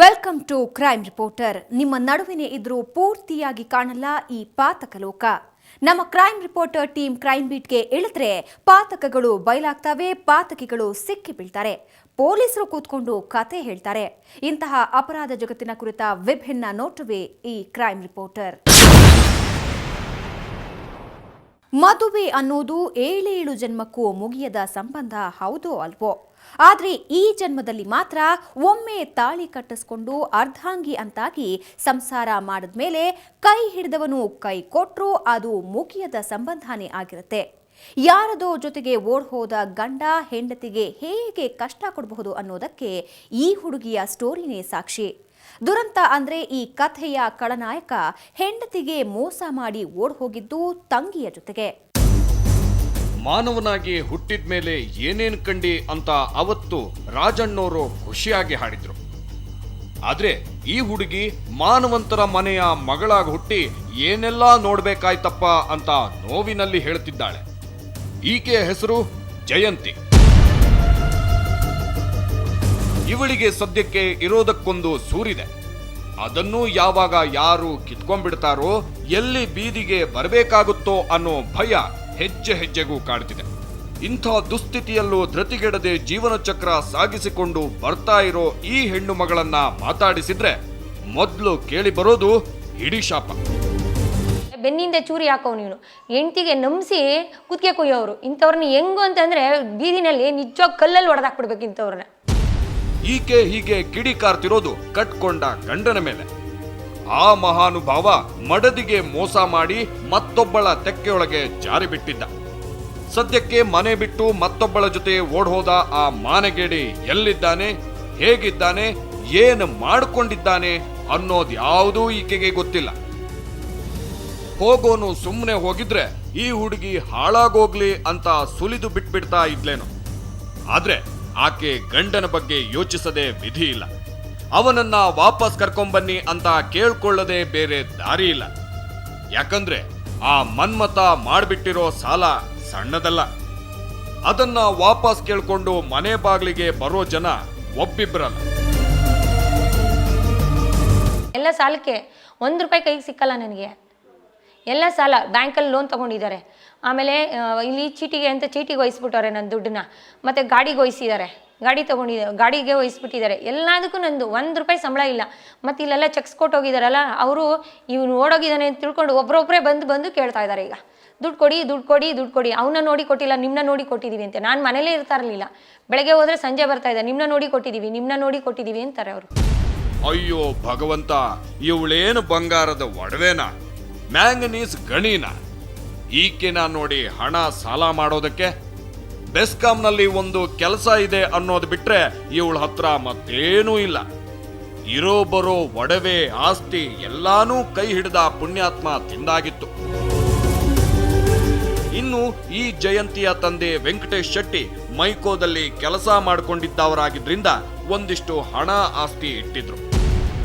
Welcome to crime reporter. ನಿಮ್ಮ ನಡುವಿನೇ ಇದ್ರೂ ಪೂರ್ತಿಯಾಗಿ ಕಾಣಲ್ಲ ಈ ಪಾತಕ ಲೋಕ. ನಮ್ಮ ಕ್ರೈಮ್ ರಿಪೋರ್ಟರ್ ಟೀಮ್ ಕ್ರೈಮ್ ಬೀಟ್ಗೆ ಇಳಿದ್ರೆ ಪಾತಕಗಳು ಬಯಲಾಗ್ತವೆ, ಪಾತಕಿಗಳು ಸಿಕ್ಕಿ ಬೀಳ್ತಾರೆ, ಪೊಲೀಸರು ಕೂತ್ಕೊಂಡು ಕತೆ ಹೇಳ್ತಾರೆ. ಇಂತಹ ಅಪರಾಧ ಜಗತ್ತಿನ ಕುರಿತ ವಿಭಿನ್ನ ನೋಟವೇ ಈ ಕ್ರೈಮ್ ರಿಪೋರ್ಟರ್. ಮದುವೆ ಅನ್ನೋದು 7 ಜನ್ಮಕ್ಕೂ ಮುಗಿಯದ ಸಂಬಂಧ, ಹೌದೋ ಅಲ್ವೋ? ಆದ್ರೆ ಈ ಜನ್ಮದಲ್ಲಿ ಮಾತ್ರ ಒಮ್ಮೆ ತಾಳಿ ಕಟ್ಟಿಸ್ಕೊಂಡು ಅರ್ಧಾಂಗಿ ಅಂತಾಗಿ ಸಂಸಾರ ಮಾಡಿದ್ಮೇಲೆ ಕೈ ಹಿಡಿದವನು ಕೈ ಕೊಟ್ರೂ ಅದು ಮುಗಿಯದ ಸಂಬಂಧನೇ ಆಗಿರುತ್ತೆ. ಯಾರದೋ ಜೊತೆಗೆ ಓಡ್ ಹೋದ ಗಂಡ ಹೆಂಡತಿಗೆ ಹೇಗೆ ಕಷ್ಟ ಕೊಡಬಹುದು ಅನ್ನೋದಕ್ಕೆ ಈ ಹುಡುಗಿಯ ಸ್ಟೋರಿನೇ ಸಾಕ್ಷಿ. ದುರಂತ ಅಂದ್ರೆ ಈ ಕಥೆಯ ಖಳನಾಯಕ ಹೆಂಡತಿಗೆ ಮೋಸ ಮಾಡಿ ಓಡ್ ಹೋಗಿದ್ದು ತಂಗಿಯ ಜೊತೆಗೆ. ಮಾನವನಾಗಿ ಹುಟ್ಟಿದ ಮೇಲೆ ಏನೇನ್ ಕಂಡಿ ಅಂತ ಅವತ್ತು ರಾಜಣ್ಣವರು ಖುಷಿಯಾಗಿ ಹಾಡಿದ್ರು. ಆದ್ರೆ ಈ ಹುಡುಗಿ ಮಾನವಂತರ ಮನೆಯ ಮಗಳಾಗಿ ಹುಟ್ಟಿ ಏನೆಲ್ಲಾ ನೋಡ್ಬೇಕಾಯ್ತಪ್ಪ ಅಂತ ನೋವಿನಲ್ಲಿ ಹೇಳ್ತಿದ್ದಾಳೆ. ಈಕೆ ಹೆಸರು ಜಯಂತಿ. ಇವಳಿಗೆ ಸದ್ಯಕ್ಕೆ ಇರೋದಕ್ಕೊಂದು ಸೂರಿದೆ. ಅದನ್ನು ಯಾವಾಗ ಯಾರು ಕಿತ್ಕೊಂಡ್ಬಿಡ್ತಾರೋ, ಎಲ್ಲಿ ಬೀದಿಗೆ ಬರಬೇಕಾಗುತ್ತೋ ಅನ್ನೋ ಭಯ ಹೆಜ್ಜೆ ಹೆಜ್ಜೆಗೂ ಕಾಡ್ತಿದೆ. ಇಂಥ ದುಸ್ಥಿತಿಯಲ್ಲೂ ಧೃತಿಗೆಡದೆ ಜೀವನ ಚಕ್ರ ಸಾಗಿಸಿಕೊಂಡು ಬರ್ತಾ ಇರೋ ಈ ಹೆಣ್ಣು ಮಗಳನ್ನ ಮಾತಾಡಿಸಿದ್ರೆ ಮೊದಲು ಕೇಳಿ ಬರೋದು ಹಿಡಿ ಶಾಪ. ಬೆನ್ನಿಂದ ಚೂರಿ ಹಾಕೋ ನೀನು ಹೆಂಡ್ತಿಗೆ ನಂಬಿಸಿ ಕುತ್ತಿಗೆ ಕೊಯ್ಯೋರು. ಇಂಥವ್ರನ್ನ ಹೆಂಗು ಅಂತಂದ್ರೆ ಬೀದಿನಲ್ಲಿ ನಿಜವಾಗಿ ಕಲ್ಲಲ್ಲಿ ಹೊಡೆದಾಕ್ಬಿಡ್ಬೇಕು ಇಂಥವ್ರನ್ನ. ಈಕೆ ಹೀಗೆ ಕಿಡಿಕಾರ್ತಿರೋದು ಕಟ್ಕೊಂಡ ಗಂಡನ ಮೇಲೆ. ಆ ಮಹಾನುಭಾವ ಮಡದಿಗೆ ಮೋಸ ಮಾಡಿ ಮತ್ತೊಬ್ಬಳ ತೆಕ್ಕೆಯೊಳಗೆ ಜಾರಿ ಬಿಟ್ಟಿದ್ದ. ಸದ್ಯಕ್ಕೆ ಮನೆ ಬಿಟ್ಟು ಮತ್ತೊಬ್ಬಳ ಜೊತೆ ಓಡ್ ಹೋದ ಆ ಮಾನಗೇಡಿ ಎಲ್ಲಿದ್ದಾನೆ, ಹೇಗಿದ್ದಾನೆ, ಏನು ಮಾಡಿಕೊಂಡಿದ್ದಾನೆ ಅನ್ನೋದ್ಯಾವುದೂ ಈಕೆಗೆ ಗೊತ್ತಿಲ್ಲ. ಹೋಗೋನು ಸುಮ್ಮನೆ ಹೋಗಿದ್ರೆ ಈ ಹುಡುಗಿ ಹಾಳಾಗೋಗ್ಲಿ ಅಂತ ಸುಲಿದು ಬಿಟ್ಬಿಡ್ತಾ ಇದ್ಲೇನು. ಆದ್ರೆ ಆಕೆ ಗಂಡನ ಬಗ್ಗೆ ಯೋಚಿಸದೆ ವಿಧಿ ಇಲ್ಲ. ಅವನನ್ನ ವಾಪಸ್ ಕರ್ಕೊಂಬನ್ನಿ ಅಂತ ಕೇಳ್ಕೊಳ್ಳದೆ ಬೇರೆ ದಾರಿ ಇಲ್ಲ. ಯಾಕಂದ್ರೆ ಆ ಮನ್ಮತ ಮಾಡ್ಬಿಟ್ಟಿರೋ ಸಾಲ ಸಣ್ಣದಲ್ಲ. ಅದನ್ನ ವಾಪಸ್ ಕೇಳ್ಕೊಂಡು ಮನೆ ಬಾಗಿಲಿಗೆ ಬರೋ ಜನ ಒಬ್ಬಿಬ್ರಲ್ಲ. ಎಲ್ಲ ಸಾಲಕ್ಕೆ ₹1 ಕೈಗೆ ಸಿಕ್ಕಲ್ಲ ನನಗೆ. ಎಲ್ಲ ಸಾಲ ಬ್ಯಾಂಕಲ್ಲಿ ಲೋನ್ ತಗೊಂಡಿದ್ದಾರೆ. ಆಮೇಲೆ ಇಲ್ಲಿ ಚೀಟಿಗೆ ಅಂತ ಚೀಟಿಗೆ ವಹಿಸ್ಬಿಟ್ಟವ್ರೆ ನನ್ನ ದುಡ್ಡನ್ನ. ಮತ್ತು ಗಾಡಿಗೆ ವಹಿಸಿದ್ದಾರೆ, ಗಾಡಿ ತೊಗೊಂಡಿದ್ದಾರೆ, ಗಾಡಿಗೆ ವಹಿಸ್ಬಿಟ್ಟಿದ್ದಾರೆ. ಎಲ್ಲದಕ್ಕೂ ನಂದು ₹1 ಸಂಬಳ ಇಲ್ಲ. ಮತ್ತು ಇಲ್ಲೆಲ್ಲ ಚೆಕ್ಸ್ ಕೊಟ್ಟು ಹೋಗಿದ್ದಾರಲ್ಲ, ಅವರು ಇವನು ಓಡೋಗಿದ್ದಾನೆ ಅಂತ ತಿಳ್ಕೊಂಡು ಒಬ್ಬರೊಬ್ಬರೇ ಬಂದು ಕೇಳ್ತಾ ಇದ್ದಾರೆ. ಈಗ ದುಡ್ಡು ಕೊಡಿ, ದುಡ್ಡು ಕೊಡಿ, ದುಡ್ಡು ಕೊಡಿ. ಅವನ್ನ ನೋಡಿ ಕೊಟ್ಟಿಲ್ಲ, ನಿಮ್ಮನ್ನ ನೋಡಿ ಕೊಟ್ಟಿದ್ದೀವಿ ಅಂತ. ನಾನು ಮನೇಲೇ ಇರ್ತಾ ಇರಲಿಲ್ಲ. ಬೆಳಗ್ಗೆ ಹೋದರೆ ಸಂಜೆ ಬರ್ತಾ ಇದ್ದೆ, ನಿಮ್ಮನ್ನ ನೋಡಿ ಕೊಟ್ಟಿದ್ದೀವಿ, ನಿಮ್ಮನ್ನ ನೋಡಿ ಕೊಟ್ಟಿದ್ದೀವಿ ಅಂತಾರೆ ಅವರು. ಅಯ್ಯೋ ಭಗವಂತ, ಇವಳೇನು ಬಂಗಾರದ ಒಡವೆನಾ, ಮ್ಯಾಂಗನೀಸ್ ಗಣಿನ? ಈಕೆನ ನೋಡಿ ಹಣ ಸಾಲ ಮಾಡೋದಕ್ಕೆ? ಬೆಸ್ಕಾಂನಲ್ಲಿ ಒಂದು ಕೆಲಸ ಇದೆ ಅನ್ನೋದು ಬಿಟ್ರೆ ಇವಳ ಹತ್ರ ಮತ್ತೇನೂ ಇಲ್ಲ. ಇರೋ ಬರೋ ಒಡವೆ ಆಸ್ತಿ ಎಲ್ಲಾನೂ ಕೈ ಹಿಡಿದ ಪುಣ್ಯಾತ್ಮ ತಿಂದಾಗಿತ್ತು. ಇನ್ನು ಈ ಜಯಂತಿಯ ತಂದೆ ವೆಂಕಟೇಶ್ ಶೆಟ್ಟಿ ಮೈಕೋದಲ್ಲಿ ಕೆಲಸ ಮಾಡಿಕೊಂಡಿದ್ದವರಾಗಿದ್ರಿಂದ ಒಂದಿಷ್ಟು ಹಣ ಆಸ್ತಿ ಇಟ್ಟಿದ್ರು.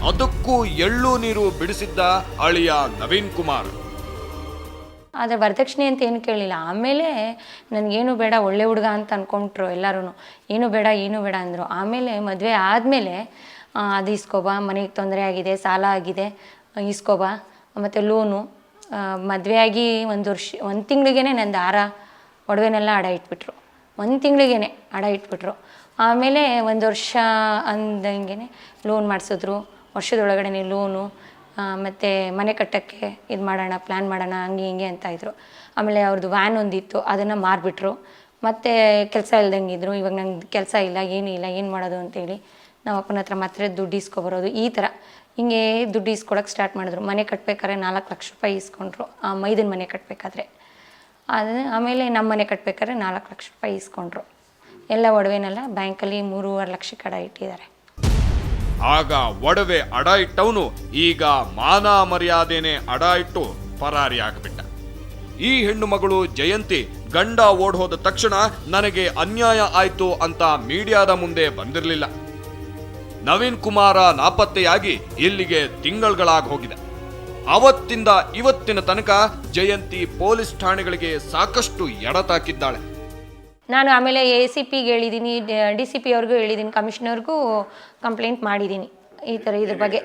ಅದಕ್ಕೂ ಎಳ್ಳು ನೀರು ಬಿಡಿಸಿದ್ದ ಅಳಿಯ ನವೀನ್ ಕುಮಾರ್. ಆದರೆ ವರದಕ್ಷಿಣೆ ಅಂತ ಏನು ಕೇಳಿಲ್ಲ. ಆಮೇಲೆ ನನಗೇನು ಬೇಡ, ಒಳ್ಳೆ ಹುಡುಗ ಅಂತ ಅಂದ್ಕೊಂಡ್ರು ಎಲ್ಲರೂ. ಏನು ಬೇಡ ಅಂದರು. ಆಮೇಲೆ ಮದುವೆ ಆದಮೇಲೆ ಅದು ಇಸ್ಕೊಬಾ, ಮನೆಗೆ ತೊಂದರೆ ಆಗಿದೆ, ಸಾಲ ಆಗಿದೆ, ಇಸ್ಕೊಬಾ, ಮತ್ತು ಲೋನು. ಮದುವೆ ಆಗಿ 1 ವರ್ಷ 1 ತಿಂಗಳಿಗೇ ನಂದು ಹಾರ ಒಡವೆನೆಲ್ಲ ಅಡ ಇಟ್ಬಿಟ್ರು. 1 ತಿಂಗಳಿಗೇ ಅಡ ಇಟ್ಬಿಟ್ರು. ಆಮೇಲೆ 1 ವರ್ಷ ಅಂದಂಗೆ ಲೋನ್ ಮಾಡಿಸಿದ್ರು. ವರ್ಷದೊಳಗಡೆ ಲೋನು, ಮತ್ತು ಮನೆ ಕಟ್ಟೋಕ್ಕೆ ಇದು ಮಾಡೋಣ, ಪ್ಲ್ಯಾನ್ ಮಾಡೋಣ, ಹಂಗೆ ಹಿಂಗೆ ಅಂತ ಇದ್ರು. ಆಮೇಲೆ ಅವ್ರದ್ದು ವ್ಯಾನ್ ಒಂದಿತ್ತು, ಅದನ್ನು ಮಾರಿಬಿಟ್ರು. ಮತ್ತು ಕೆಲಸ ಇಲ್ದಂಗಿದ್ರು. ಇವಾಗ ನಂಗೆ ಕೆಲಸ ಇಲ್ಲ, ಏನೂ ಇಲ್ಲ, ಏನು ಮಾಡೋದು ಅಂತೇಳಿ ನಮ್ಮ ಅಪ್ಪನ ಹತ್ರ ಮಾತ್ರ ದುಡ್ಡು ಇಸ್ಕೊಬರೋದು. ಈ ಥರ ಹಿಂಗೆ ದುಡ್ಡು ಇಸ್ಕೊಳಕ್ಕೆ ಸ್ಟಾರ್ಟ್ ಮಾಡಿದ್ರು. ಮನೆ ಕಟ್ಟಬೇಕಾದ್ರೆ ₹4 ಲಕ್ಷ ಇಸ್ಕೊಂಡ್ರು. ಆ ಮೈದನ ಮನೆ ಕಟ್ಟಬೇಕಾದ್ರೆ. ಆಮೇಲೆ ನಮ್ಮ ಮನೆ ಕಟ್ಟಬೇಕಾದ್ರೆ ₹4 ಲಕ್ಷ ಇಸ್ಕೊಂಡ್ರು. ಎಲ್ಲ ಒಡವೆನೆಲ್ಲ ಬ್ಯಾಂಕಲ್ಲಿ 3.5 ಲಕ್ಷಕ್ಕೆ ಅಡ ಇಟ್ಟಿದ್ದಾರೆ. ಆಗ ಒಡವೆ ಅಡ ಇಟ್ಟವನು ಈಗ ಮಾನ ಮರ್ಯಾದೆನೆ ಅಡ ಇಟ್ಟು ಪರಾರಿ ಆಗಿಬಿಟ್ಟ. ಈ ಹೆಣ್ಣು ಮಗಳು ಜಯಂತಿ ಗಂಡ ಓಡ್ ಹೋದ ತಕ್ಷಣ ನನಗೆ ಅನ್ಯಾಯ ಆಯ್ತು ಅಂತ ಮೀಡಿಯಾದ ಮುಂದೆ ಬಂದಿರಲಿಲ್ಲ. ನವೀನ್ ಕುಮಾರ ನಾಪತ್ತೆಯಾಗಿ ಇಲ್ಲಿಗೆ ತಿಂಗಳುಗಳಾಗಿ ಹೋಗಿದೆ. ಅವತ್ತಿಂದ ಇವತ್ತಿನ ತನಕ ಜಯಂತಿ ಪೊಲೀಸ್ ಠಾಣೆಗಳಿಗೆ ಸಾಕಷ್ಟು ಎಡತಾಕಿದ್ದಾಳೆ. ನಾನು ಆಮೇಲೆ ACPಗೆ ಹೇಳಿದ್ದೀನಿ, DCP ಅವ್ರಿಗೂ ಹೇಳಿದ್ದೀನಿ, ಕಮಿಷನರ್ಗೂ ಕಂಪ್ಲೇಂಟ್ ಮಾಡಿದ್ದೀನಿ. ಈ ಥರ ಇದ್ರ ಬಗ್ಗೆ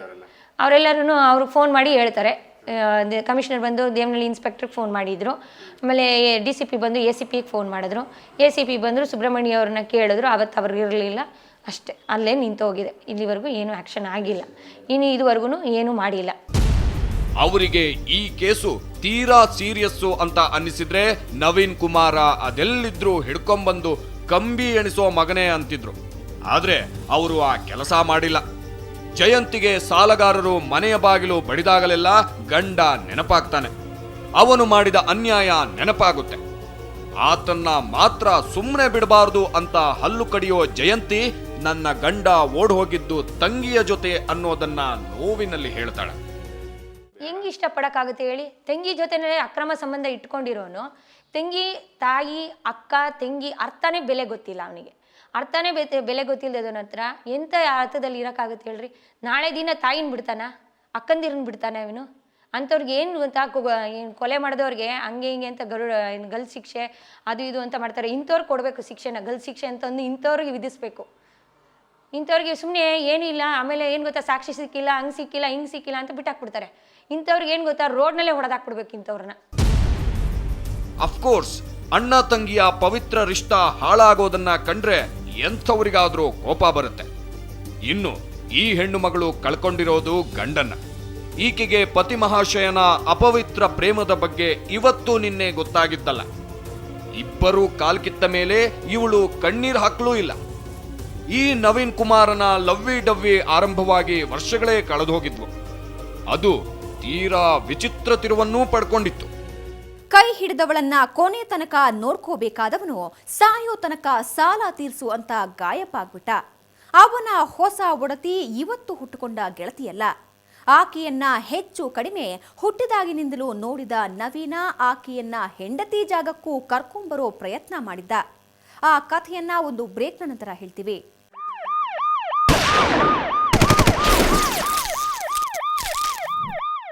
ಅವರೆಲ್ಲರೂ ಅವ್ರಿಗೆ ಫೋನ್ ಮಾಡಿ ಹೇಳ್ತಾರೆ. ಕಮಿಷನರ್ ಬಂದು ದೇವನಹಳ್ಳಿ ಇನ್ಸ್ಪೆಕ್ಟ್ರಿಗೆ ಫೋನ್ ಮಾಡಿದರು. ಆಮೇಲೆ DCP ಬಂದು ACPಗೆ ಫೋನ್ ಮಾಡಿದ್ರು. ACP ಬಂದರು, ಸುಬ್ರಹ್ಮಣ್ಯ ಅವ್ರನ್ನ ಕೇಳಿದ್ರು. ಅವತ್ತು ಅವ್ರಿಗೆ ಇರಲಿಲ್ಲ, ಅಷ್ಟೇ, ಅಲ್ಲೇ ನಿಂತು ಹೋಗಿದೆ. ಇಲ್ಲಿವರೆಗೂ ಏನೂ ಆ್ಯಕ್ಷನ್ ಆಗಿಲ್ಲ, ಇನ್ನು ಇದುವರೆಗೂ ಏನೂ ಮಾಡಿಲ್ಲ. ಅವರಿಗೆ ಈ ಕೇಸು ತೀರಾ ಸೀರಿಯಸ್ಸು ಅಂತ ಅನ್ನಿಸಿದ್ರೆ ನವೀನ್ ಕುಮಾರ ಅದೆಲ್ಲಿದ್ರು ಹಿಡ್ಕೊಂಬಂದು ಕಂಬಿ ಎಣಿಸೋ ಮಗನೇ ಅಂತಿದ್ರು. ಆದ್ರೆ ಅವರು ಆ ಕೆಲಸ ಮಾಡಿಲ್ಲ. ಜಯಂತಿಗೆ ಸಾಲಗಾರರು ಮನೆಯ ಬಾಗಿಲು ಬಡಿದಾಗಲೆಲ್ಲ ಗಂಡ ನೆನಪಾಗ್ತಾನೆ. ಅವನು ಮಾಡಿದ ಅನ್ಯಾಯ ನೆನಪಾಗುತ್ತೆ. ಆತನ್ನ ಮಾತ್ರ ಸುಮ್ಮನೆ ಬಿಡಬಾರ್ದು ಅಂತ ಹಲ್ಲು ಕಡಿಯೋ ಜಯಂತಿ ನನ್ನ ಗಂಡ ಓಡ್ ಹೋಗಿದ್ದು ತಂಗಿಯ ಜೊತೆ ಅನ್ನೋದನ್ನ ನೋವಿನಲ್ಲಿ ಹೇಳ್ತಾಳೆ. ಹೆಂಗೆ ಇಷ್ಟಪಡೋಕ್ಕಾಗುತ್ತೆ ಹೇಳಿ? ತಂಗಿ ಜೊತೆನೇ ಅಕ್ರಮ ಸಂಬಂಧ ಇಟ್ಕೊಂಡಿರೋನು, ತಂಗಿ, ತಾಯಿ, ಅಕ್ಕ, ತಂಗಿ ಅರ್ಥನೇ ಬೆಲೆ ಗೊತ್ತಿಲ್ಲ ಅವನಿಗೆ. ಅರ್ಥನೇ ಬೆಲೆ ಗೊತ್ತಿಲ್ಲದವನ ಹತ್ರ ಎಂಥ ಅರ್ಥದಲ್ಲಿ ಇರೋಕ್ಕಾಗುತ್ತೆ ಹೇಳ್ರಿ? ನಾಳೆ ದಿನ ತಾಯಿನ ಬಿಡ್ತಾನ, ಅಕ್ಕಂದಿರನ್ನ ಬಿಡ್ತಾನೆ ಅವನು? ಅಂಥವ್ರಿಗೆ ಏನು ಅಂತ ಏನು ಕೊಲೆ ಮಾಡಿದವ್ರಿಗೆ ಹಂಗೆ ಹಿಂಗೆ ಅಂತ ಗಲ್ ಶಿಕ್ಷೆ ಅದು ಇದು ಅಂತ ಮಾಡ್ತಾರೆ. ಇಂಥವ್ರಿಗೆ ಕೊಡಬೇಕು ಶಿಕ್ಷೆನ, ಗಲ್ ಶಿಕ್ಷೆ ಅಂತಂದು ಇಂಥವ್ರಿಗೆ ವಿಧಿಸ್ಬೇಕು. ಇಂಥವ್ರಿಗೆ ಸುಮ್ಮನೆ ಏನಿಲ್ಲ, ಆಮೇಲೆ ಏನು ಗೊತ್ತಾ, ಸಾಕ್ಷಿ ಸಿಕ್ಕಿಲ್ಲ, ಹಂಗೆ ಸಿಕ್ಕಿಲ್ಲ, ಹಿಂಗೆ ಸಿಕ್ಕಿಲ್ಲ ಅಂತ ಬಿಟ್ಟಾಕ್ಬಿಡ್ತಾರೆ. ಇಂಥವ್ರಿಗೆ ಏನು ಗೊತ್ತಾ, ರೋಡ್ನಲ್ಲೇ ಹೊಡೆದಾಕ್ಬಿಡ್ಬೇಕು ಇಂಥವ್ರನ್ನ. ಅಫ್ಕೋರ್ಸ್, ಅಣ್ಣ ತಂಗಿಯ ಪವಿತ್ರ ರಿಷ್ಟ ಹಾಳಾಗೋದನ್ನ ಕಂಡ್ರೆ ಎಂಥವರಿಗಾದ್ರೂ ಕೋಪ ಬರುತ್ತೆ. ಇನ್ನು ಈ ಹೆಣ್ಣು ಮಗಳು ಕಳ್ಕೊಂಡಿರೋದು ಗಂಡನ್ನ. ಈಕೆಗೆ ಪತಿ ಮಹಾಶಯನ ಅಪವಿತ್ರ ಪ್ರೇಮದ ಬಗ್ಗೆ ಇವತ್ತು ನಿನ್ನೆ ಗೊತ್ತಾಗಿದ್ದಲ್ಲ. ಇಬ್ಬರೂ ಕಾಲ್ಕಿತ್ತ ಮೇಲೆ ಇವಳು ಕಣ್ಣೀರ್ ಹಾಕಲೂ ಇಲ್ಲ. ಈ ನವೀನ್ ಕುಮಾರನ ಲವ್ವಿ ಡವ್ವಿ ಆರಂಭವಾಗಿ ವರ್ಷಗಳೇ ಕಳೆದು ಹೋಗಿದ್ವು. ಅದು ತೀರಾ ವಿಚಿತ್ರ ತಿರುವನ್ನೂ ಪಡ್ಕೊಂಡಿತ್ತು. ಕೈ ಹಿಡಿದವಳನ್ನ ಕೊನೆ ತನಕ ನೋಡ್ಕೋಬೇಕಾದವನು ಸಾಯೋ ತನಕ ಸಾಲ ತೀರ್ಸು ಅಂತ ಗಾಯಪಾಗ್ಬಿಟ್ಟ. ಅವನ ಹೊಸ ಒಡತಿ ಇವತ್ತು ಹುಟ್ಟುಕೊಂಡ ಗೆಳತಿಯಲ್ಲ. ಆಕೆಯನ್ನ ಹೆಚ್ಚು ಕಡಿಮೆ ಹುಟ್ಟಿದಾಗಿನಿಂದಲೂ ನೋಡಿದ ನವೀನ ಆಕೆಯನ್ನ ಹೆಂಡತಿ ಜಾಗಕ್ಕೂ ಕರ್ಕೊಂಬರೋ ಪ್ರಯತ್ನ ಮಾಡಿದ್ದ. ಆ ಕಥೆಯನ್ನ ಒಂದು ಬ್ರೇಕ್ನ ನಂತರ ಹೇಳ್ತೀವಿ.